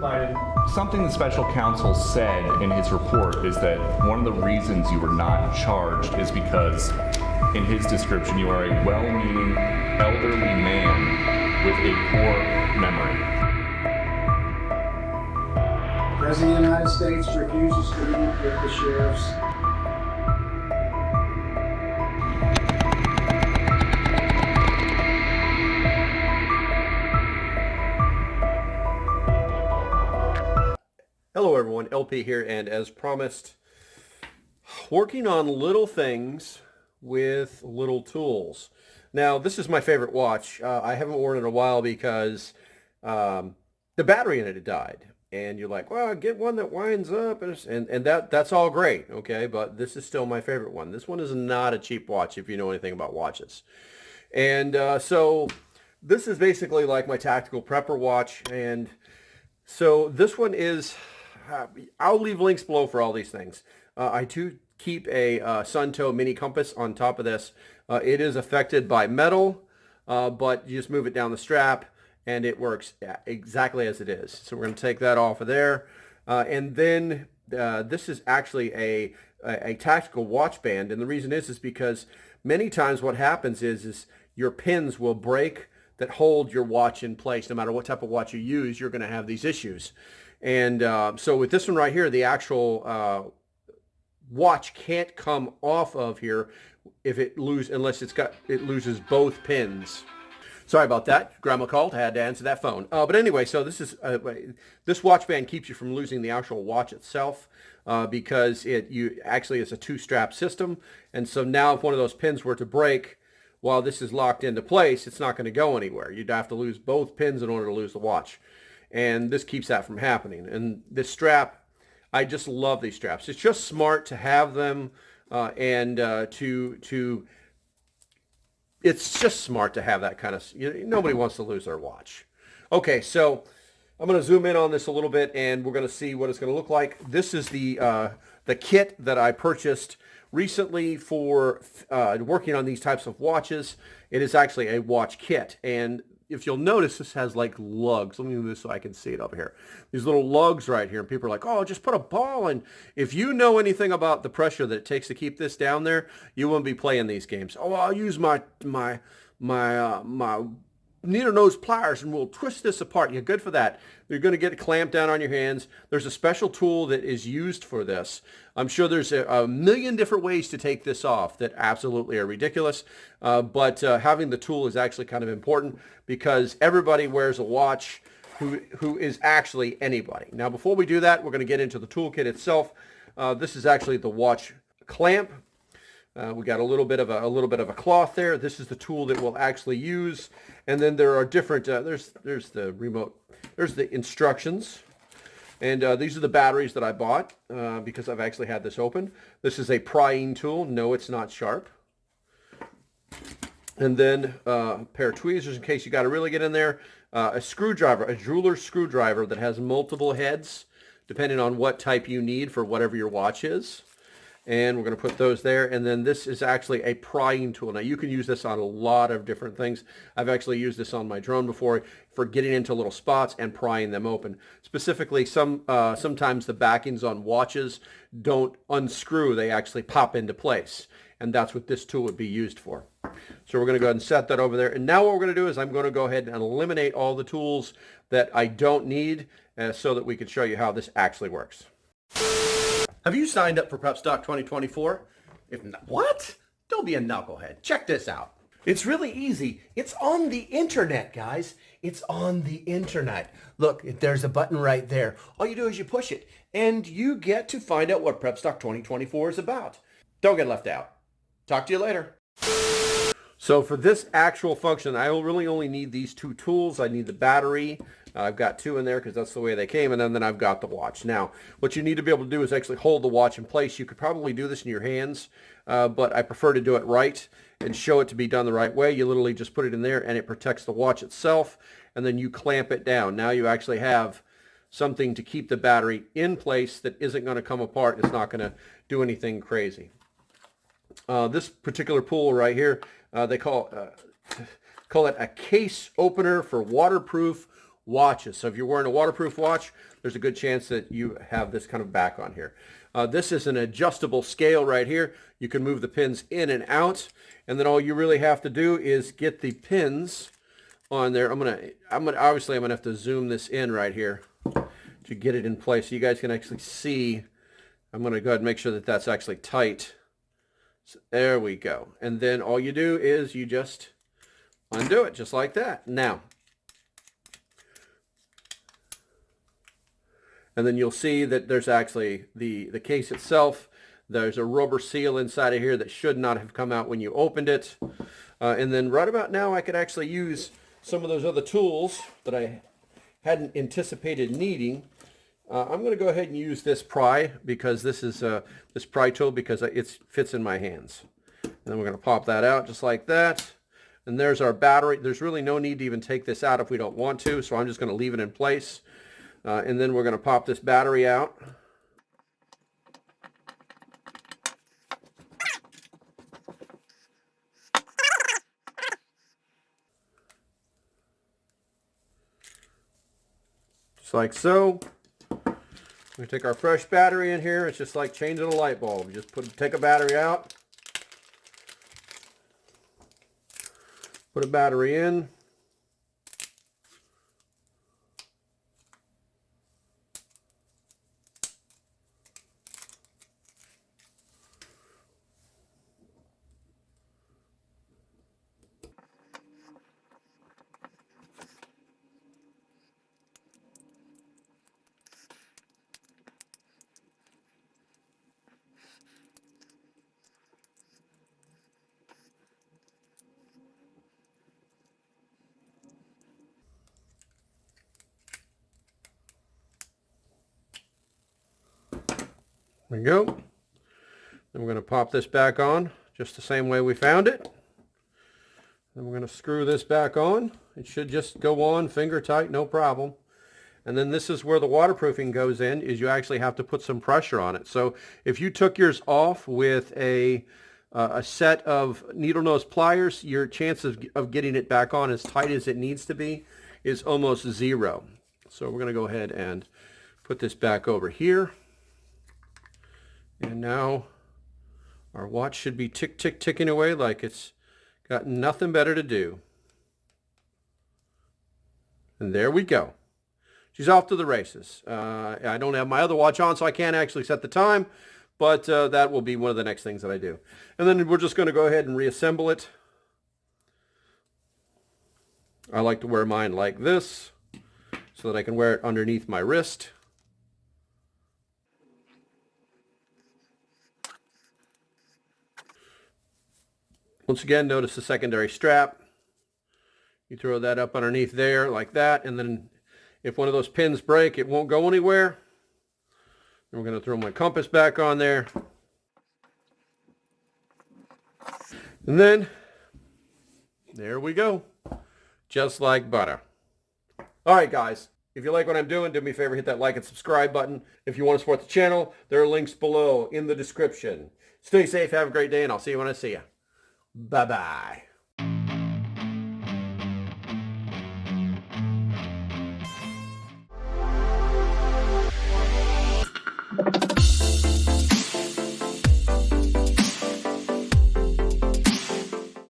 provided. Something the special counsel said in his report is that one of the reasons you were not charged is because, in his description, you are a well-meaning elderly man with a poor memory. The President of the United States refuses to meet with the sheriffs. Hello everyone, LP here, and as promised, working on little things with little tools. Now, this is my favorite watch. I haven't worn it in a while because the battery in it had died. And you're like, well, get one that winds up, and that's all great, okay? But this is still my favorite one. This one is not a cheap watch if you know anything about watches. And so this is basically like my tactical prepper watch. And so this one is... I'll leave links below for all these things. I do keep a Suntoe mini compass on top of this. It is affected by metal, but you just move it down the strap and it works exactly as it is. So we're going to take that off of there. And then this is actually a tactical watch band. And the reason is because many times what happens is your pins will break that hold your watch in place. No matter what type of watch you use, you're going to have these issues. And so with this one right here, the actual watch can't come off of here if it unless it loses both pins. Sorry about that. Grandma called. I had to answer that phone. But anyway, so this watch band keeps you from losing the actual watch itself because it's a two-strap system. And so now if one of those pins were to break while this is locked into place, it's not going to go anywhere. You'd have to lose both pins in order to lose the watch. And this keeps that from happening. And this strap, I just love these straps. It's just smart to have them it's just smart to have that kind of, nobody wants to lose their watch. Okay, so I'm going to zoom in on this a little bit and we're going to see what it's going to look like. This is the kit that I purchased recently for working on these types of watches. It is actually a watch kit, and if you'll notice, this has like lugs. Let me move this so I can see it over here. These little lugs right here. And people are like, oh, just put a ball in. If you know anything about the pressure that it takes to keep this down there, you won't be playing these games. Oh, I'll use my needle nose pliers and we'll twist this apart. You're good for that. You're going to get it clamped down on your hands. There's a special tool that is used for this. I'm sure there's a million different ways to take this off that absolutely are ridiculous. But having the tool is actually kind of important because everybody wears a watch who is actually anybody. Now, before we do that, we're going to get into the toolkit itself. This is actually the watch clamp. We got a little bit of a cloth there. This is the tool that we'll actually use. And then there are different, there's the remote, there's the instructions. And these are the batteries that I bought because I've actually had this open. This is a prying tool. No, it's not sharp. And then a pair of tweezers in case you got to really get in there. A screwdriver, a jeweler's screwdriver that has multiple heads depending on what type you need for whatever your watch is. And we're going to put those there. And then this is actually a prying tool. Now you can use this on a lot of different things. I've actually used this on my drone before for getting into little spots and prying them open. Specifically, sometimes the backings on watches don't unscrew. They actually pop into place. And that's what this tool would be used for. So we're going to go ahead and set that over there. And now what we're going to do is I'm going to go ahead and eliminate all the tools that I don't need so that we can show you how this actually works. Have you signed up for Prep Stock 2024? If not, what? Don't be a knucklehead. Check this out. It's really easy. It's on the internet, guys. It's on the internet. Look, there's a button right there. All you do is you push it, and you get to find out what Prep Stock 2024 is about. Don't get left out. Talk to you later. So for this actual function, I really only need these two tools. I need the battery. I've got two in there because that's the way they came, and then I've got the watch. Now, what you need to be able to do is actually hold the watch in place. You could probably do this in your hands, but I prefer to do it right and show it to be done the right way. You literally just put it in there, and it protects the watch itself, and then you clamp it down. Now you actually have something to keep the battery in place that isn't going to come apart. It's not going to do anything crazy. This particular pull right here, they call it a case opener for waterproof watches. So if you're wearing a waterproof watch, there's a good chance that you have this kind of back on here. This is an adjustable scale right here. You can move the pins in and out, and then all you really have to do is get the pins on there. I'm gonna obviously I'm gonna have to zoom this in right here to get it in place so you guys can actually see. I'm gonna go ahead and make sure that that's actually tight. So there we go. And then all you do is you just undo it just like that. Now, and then you'll see that there's actually the case itself. There's a rubber seal inside of here that should not have come out when you opened it. And then right about now I could actually use some of those other tools that I hadn't anticipated needing. I'm going to go ahead and use this pry because this is this pry tool because it fits in my hands. And then we're going to pop that out just like that. And there's our battery. There's really no need to even take this out if we don't want to, so I'm just going to leave it in place. And then we're going to pop this battery out. Just like so. We take our fresh battery in here. It's just like changing a light bulb. You just take a battery out. Put a battery in. There we go. Then we're going to pop this back on just the same way we found it. Then we're going to screw this back on. It should just go on finger tight, no problem. And then this is where the waterproofing goes in, is you actually have to put some pressure on it. So if you took yours off with a set of needle nose pliers, your chances of getting it back on as tight as it needs to be is almost zero. So we're going to go ahead and put this back over here. And now our watch should be ticking away like it's got nothing better to do. And there we go. She's off to the races. I don't have my other watch on, so I can't actually set the time, but that will be one of the next things that I do. And then we're just going to go ahead and reassemble it. I like to wear mine like this so that I can wear it underneath my wrist. Once again, notice the secondary strap. You throw that up underneath there like that, and then if one of those pins break, it won't go anywhere. And we're going to throw my compass back on there. And then, there we go. Just like butter. All right, guys. If you like what I'm doing, do me a favor, hit that like and subscribe button. If you want to support the channel, there are links below in the description. Stay safe, have a great day, and I'll see you when I see you. Bye-bye.